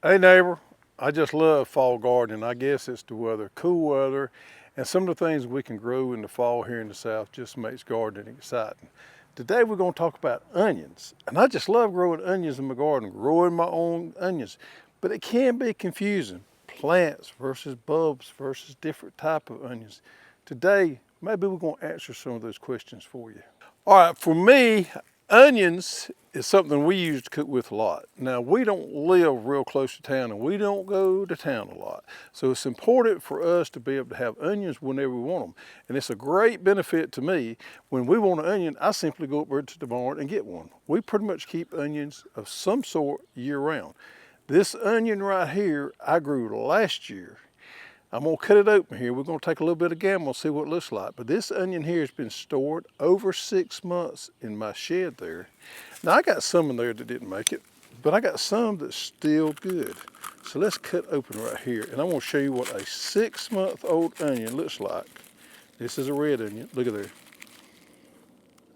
Hey neighbor, I just love fall gardening. I guess it's the weather, cool weather, and some of the things we can grow in the fall here in the South just makes gardening exciting. Today we're going to talk about onions, and I just love growing onions in my garden, growing my own onions, but it can be confusing. Plants versus bulbs versus different type of onions. Today, maybe we're going to answer some of those questions for you. All right, for me, onions is something we use to cook with a lot. Now, we don't live real close to town and we don't go to town a lot. So it's important for us to be able to have onions whenever we want them. And it's a great benefit to me. When we want an onion, I simply go over to the barn and get one. We pretty much keep onions of some sort year round. This onion right here, I grew last year. I'm gonna cut it open here. We're gonna take a little bit of gamble and see what it looks like. But this onion here has been stored over 6 months in my shed there. Now I got some in there that didn't make it, but I got some that's still good. So let's cut open right here. And I'm gonna show you what a 6-month-old onion looks like. This is a red onion, look at there.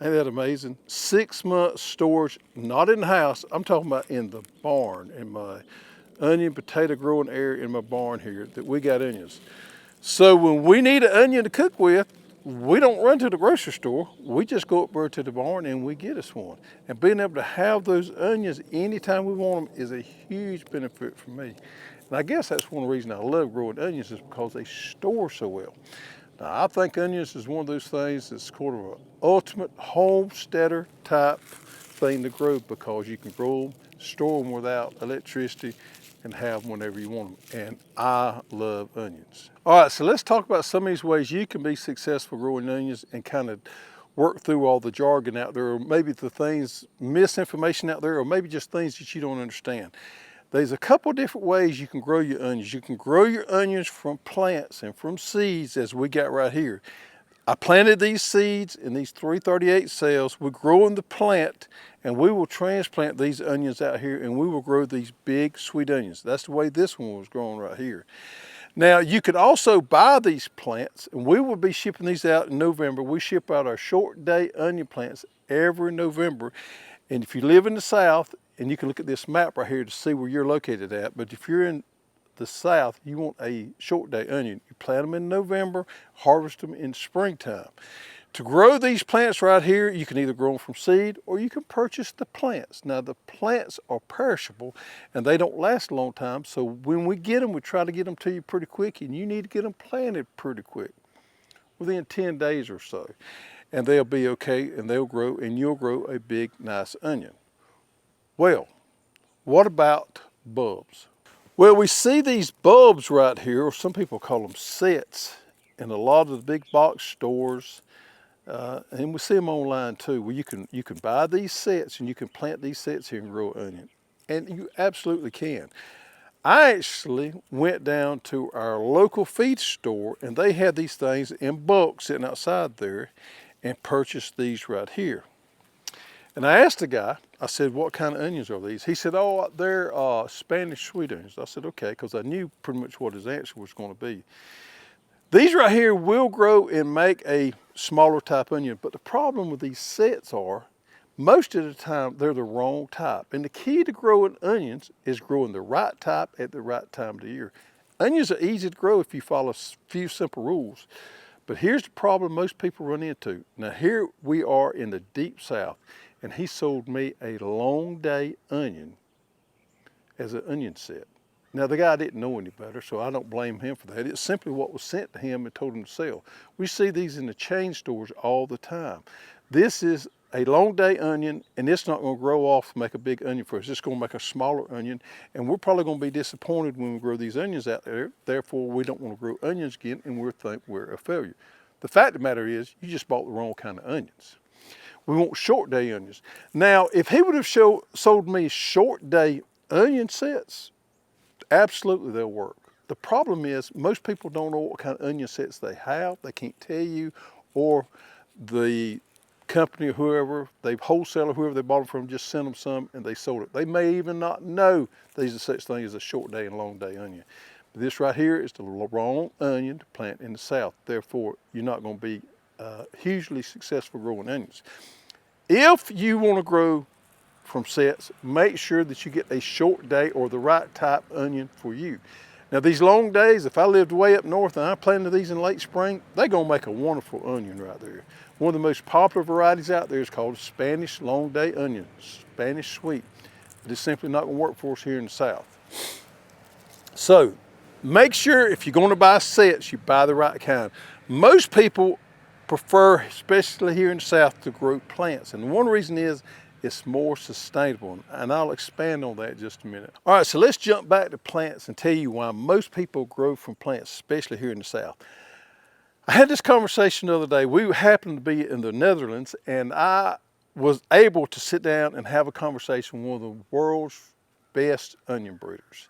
Ain't that amazing? 6 months storage, not in the house. I'm talking about in the barn, in my onion potato growing area in my barn here that we got onions. So when we need an onion to cook with, we don't run to the grocery store. We just go up there to the barn and we get us one. And being able to have those onions anytime we want them is a huge benefit for me. And I guess that's one reason I love growing onions is because they store so well. Now I think onions is one of those things that's sort of an ultimate homesteader type thing to grow because you can grow them, store them without electricity, and have them whenever you want them. And I love onions. All right, so let's talk about some of these ways you can be successful growing onions and kind of work through all the jargon out there, or maybe the things, misinformation out there, or maybe just things that you don't understand. There's a couple different ways you can grow your onions. You can grow your onions from plants and from seeds as we got right here. I planted these seeds in these 338 cells. We're growing the plant and we will transplant these onions out here and we will grow these big sweet onions. That's the way this one was growing right here. Now you could also buy these plants and we will be shipping these out in November. We ship out our short day onion plants every November. And if you live in the South, and you can look at this map right here to see where you're located at, but if you're in the South, you want a short day onion. You plant them in November, harvest them in springtime. To grow these plants right here, you can either grow them from seed or you can purchase the plants. Now the plants are perishable and they don't last a long time. So when we get them, we try to get them to you pretty quick and you need to get them planted pretty quick, within 10 days or so. And they'll be okay and they'll grow and you'll grow a big, nice onion. Well, what about bulbs? Well, we see these bulbs right here, or some people call them sets, in a lot of the big box stores, and we see them online too, where you can buy these sets and you can plant these sets here and grow an onion. And you absolutely can. I actually went down to our local feed store and they had these things in bulk sitting outside there and purchased these right here. And I asked the guy, I said, what kind of onions are these? He said, oh, they're Spanish sweet onions. I said, okay, because I knew pretty much what his answer was going to be. These right here will grow and make a smaller type onion, but the problem with these sets are, most of the time, they're the wrong type. And the key to growing onions is growing the right type at the right time of the year. Onions are easy to grow if you follow a few simple rules. But here's the problem most people run into. Now here we are in the deep South, and he sold me a long day onion as an onion set. Now the guy didn't know any better, so I don't blame him for that. It's simply what was sent to him and told him to sell. We see these in the chain stores all the time. This is a long day onion, and it's not going to grow off to make a big onion for us. It's going to make a smaller onion, and we're probably going to be disappointed when we grow these onions out there. Therefore, we don't want to grow onions again, and we think we're a failure. The fact of the matter is, you just bought the wrong kind of onions. We want short day onions. Now, if he would have sold me short day onion sets, absolutely they'll work. The problem is most people don't know what kind of onion sets they have. They can't tell you, or the company or whoever, wholesaler, whoever they bought them from, just sent them some and they sold it. They may even not know there's a such thing as a short day and long day onion. But this right here is the wrong onion to plant in the South. Therefore, you're not going to be hugely successful growing onions. If you want to grow from sets, make sure that you get a short day or the right type onion for you. Now these long days, if I lived way up north and I planted these in late spring, they're gonna make a wonderful onion right there. One of the most popular varieties out there is called Spanish long day onion, Spanish sweet. But it's simply not gonna work for us here in the South. So make sure if you're gonna buy sets, you buy the right kind. Most people prefer, especially here in the South, to grow plants. And one reason is it's more sustainable. And I'll expand on that in just a minute. All right, so let's jump back to plants and tell you why most people grow from plants, especially here in the South. I had this conversation the other day. We happened to be in the Netherlands, and I was able to sit down and have a conversation with one of the world's best onion breeders.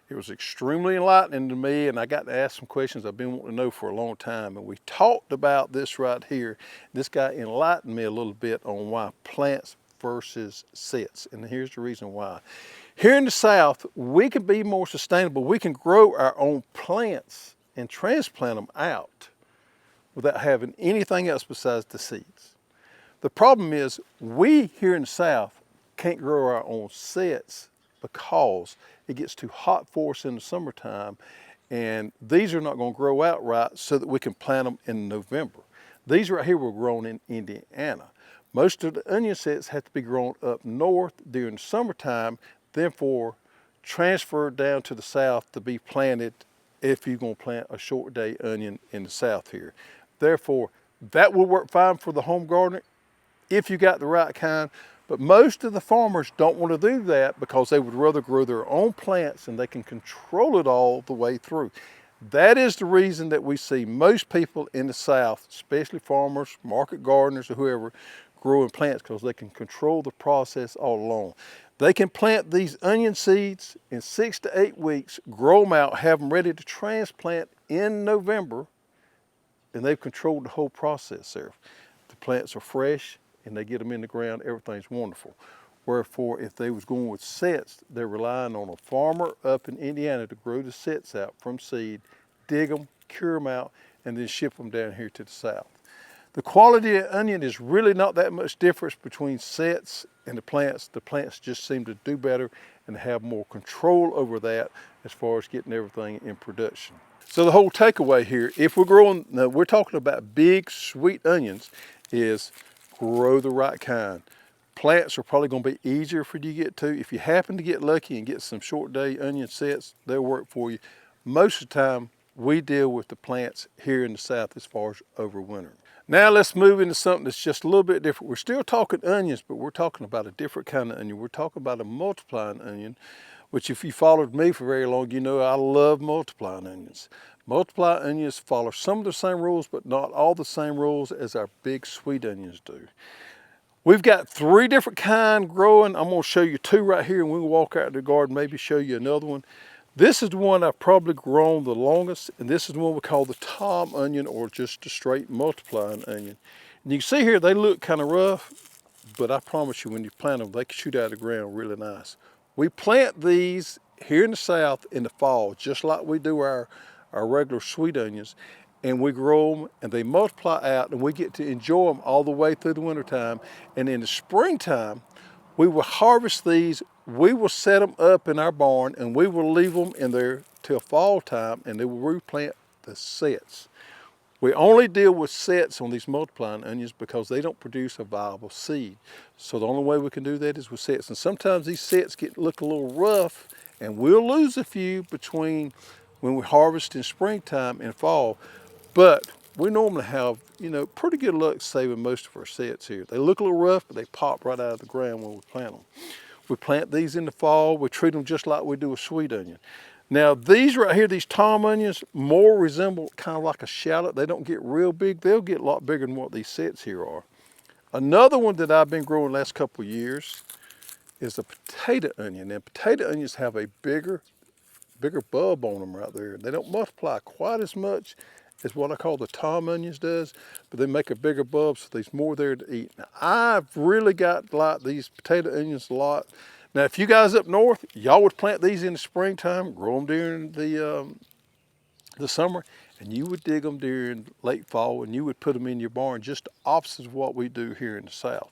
It was extremely enlightening to me, and I got to ask some questions I've been wanting to know for a long time. And we talked about this right here. This guy enlightened me a little bit on why plants versus sets. And here's the reason why. Here in the South, we can be more sustainable. We can grow our own plants and transplant them out without having anything else besides the seeds. The problem is we here in the South can't grow our own sets because it gets too hot for us in the summertime, and these are not going to grow out right so that we can plant them in November. These right here were grown in Indiana. Most of the onion sets have to be grown up north during the summertime, therefore transferred down to the South to be planted if you're going to plant a short day onion in the South here. Therefore, that will work fine for the home gardener if you got the right kind. But most of the farmers don't want to do that because they would rather grow their own plants and they can control it all the way through. That is the reason that we see most people in the South, especially farmers, market gardeners, or whoever, growing plants because they can control the process all along. They can plant these onion seeds in 6 to 8 weeks, grow them out, have them ready to transplant in November, and they've controlled the whole process there. The plants are fresh, and they get them in the ground, everything's wonderful. Wherefore, if they was going with sets, they're relying on a farmer up in Indiana to grow the sets out from seed, dig them, cure them out, and then ship them down here to the South. The quality of onion is really not that much difference between sets and the plants. The plants just seem to do better and have more control over that as far as getting everything in production. So the whole takeaway here, if we're growing, now we're talking about big sweet onions, is grow the right kind. Plants are probably going to be easier for you to get to. If you happen to get lucky and get some short day onion sets, they'll work for you. Most of the time, we deal with the plants here in the South as far as overwintering. Now let's move into something that's just a little bit different. We're still talking onions, but we're talking about a different kind of onion. We're talking about a multiplying onion, which if you followed me for very long, you know I love multiplying onions. Multiply onions follow some of the same rules, but not all the same rules as our big sweet onions do. We've got 3 different kinds growing. I'm gonna show you 2 right here, and we'll walk out to the garden, maybe show you another one. This is the one I've probably grown the longest, and this is the one we call the Thom onion, or just a straight multiplying onion. And you can see here, they look kind of rough, but I promise you, when you plant them, they can shoot out of the ground really nice. We plant these here in the South in the fall, just like we do our regular sweet onions, and we grow them and they multiply out, and we get to enjoy them all the way through the wintertime. And in the springtime, we will harvest these, we will set them up in our barn, and we will leave them in there till fall time, and they will replant the sets. We only deal with sets on these multiplying onions because they don't produce a viable seed. So the only way we can do that is with sets. And sometimes these sets look a little rough, and we'll lose a few between when we harvest in springtime and fall. But we normally have, pretty good luck saving most of our sets here. They look a little rough, but they pop right out of the ground when we plant them. We plant these in the fall. We treat them just like we do a sweet onion. Now these right here, these Thom onions, more resemble kind of like a shallot. They don't get real big. They'll get a lot bigger than what these sets here are. Another one that I've been growing the last couple of years is a potato onion. And potato onions have a bigger bulb on them right there. They don't multiply quite as much as what I call the Thom onions does, but they make a bigger bulb, so there's more there to eat. Now, I've really got like these potato onions a lot. Now, if you guys up north, y'all would plant these in the springtime, grow them during the summer, and you would dig them during late fall, and you would put them in your barn, just the opposite of what we do here in the South.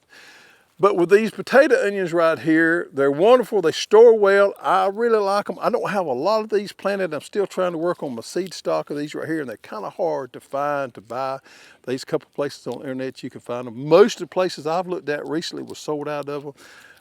But with these potato onions right here, they're wonderful. They store well. I really like them. I don't have a lot of these planted. I'm still trying to work on my seed stock of these right here, and they're kind of hard to find, to buy. These couple places on the internet you can find them. Most of the places I've looked at recently was sold out of them.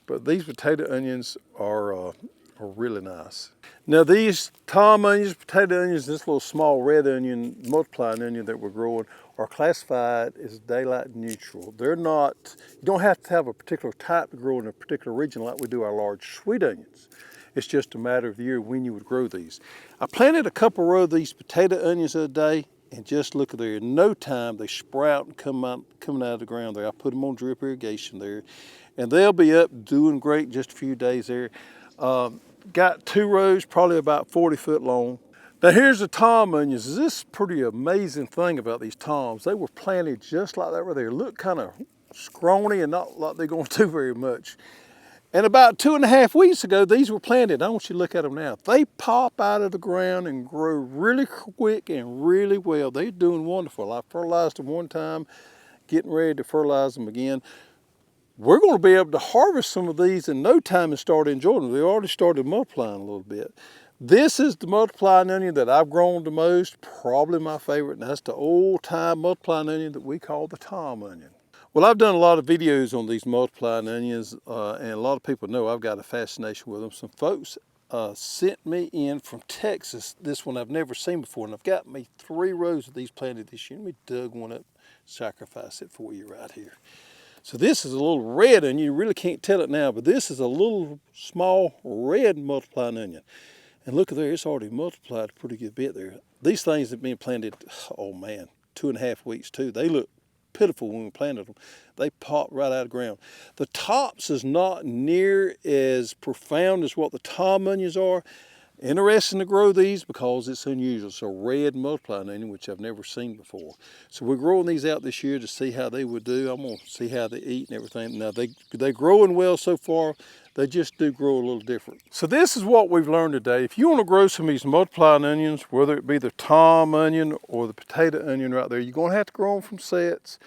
But these potato onions are really nice. Now these Thom onions, potato onions, this little small red onion, multiplying onion that we're growing, are classified as daylight neutral. They're not, you don't have to have a particular type to grow in a particular region like we do our large sweet onions. It's just a matter of the year when you would grow these. I planted a couple rows of these potato onions the other day, and just look at there, in no time they sprout and coming out of the ground there. I put them on drip irrigation there, and they'll be up doing great in just a few days there. Got 2 rows, probably about 40 foot long. Now here's the Thom onions. This is a pretty amazing thing about these Thoms. They were planted just like that right there. Look kind of scrawny and not like they're going to do very much. And about 2.5 weeks ago, these were planted. I want you to look at them now. They pop out of the ground and grow really quick and really well. They're doing wonderful. I fertilized them one time, getting ready to fertilize them again. We're going to be able to harvest some of these in no time and start enjoying them. They already started multiplying a little bit. This is the multiplying onion that I've grown the most, probably my favorite, and that's the old-time multiplying onion that we call the Thom onion. Well, I've done a lot of videos on these multiplying onions, and a lot of people know I've got a fascination with them. Some folks sent me in from Texas this one I've never seen before, and I've got me 3 rows of these planted this year. Let me dug one up, sacrifice it for you right here. So this is a little red onion. You really can't tell it now, but this is a little small red multiplying onion. And look at there, it's already multiplied a pretty good bit there. These things have been planted, oh man, 2.5 weeks too. They look pitiful when we planted them. They pop right out of the ground. The tops is not near as profound as what the Thom onions are. Interesting to grow these because it's unusual. It's a red multiplying onion, which I've never seen before. So we're growing these out this year to see how they would do. I'm going to see how they eat and everything. Now they're growing well so far. They just do grow a little different. So this is what we've learned today. If you want to grow some of these multiplying onions, whether it be the Thom onion or the potato onion right there, you're going to have to grow them from sets,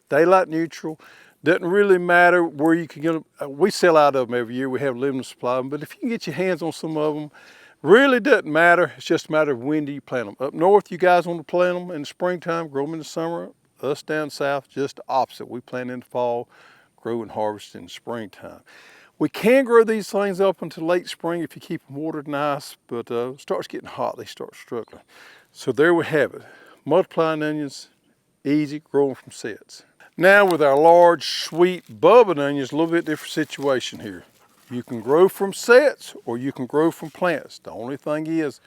daylight neutral. Doesn't really matter where you can get them. We sell out of them every year. We have a limited supply of them. But if you can get your hands on some of them, really doesn't matter. It's just a matter of when do you plant them. Up north, you guys want to plant them in the springtime, grow them in the summer. Us down south, just the opposite. We plant in the fall, grow and harvest in the springtime. We can grow these things up until late spring if you keep them watered nice, but it starts getting hot, they start struggling. So there we have it. Multiplying onions, easy, growing from sets. Now with our large, sweet, bubbling onions, a little bit different situation here. You can grow from sets or you can grow from plants. The only thing is,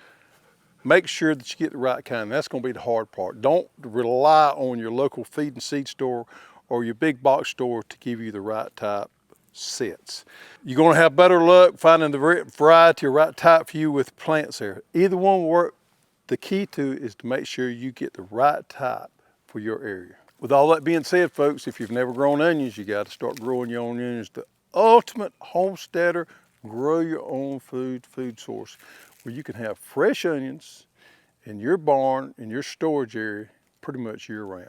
make sure that you get the right kind. That's going to be the hard part. Don't rely on your local feed and seed store or your big box store to give you the right type sets. You're going to have better luck finding the variety or right type for you with plants there. Either one will work. The key to it is to make sure you get the right type for your area. With all that being said, folks, if you've never grown onions, you got to start growing your own onions. The ultimate homesteader, grow your own food source where you can have fresh onions in your barn, in your storage area, pretty much year round.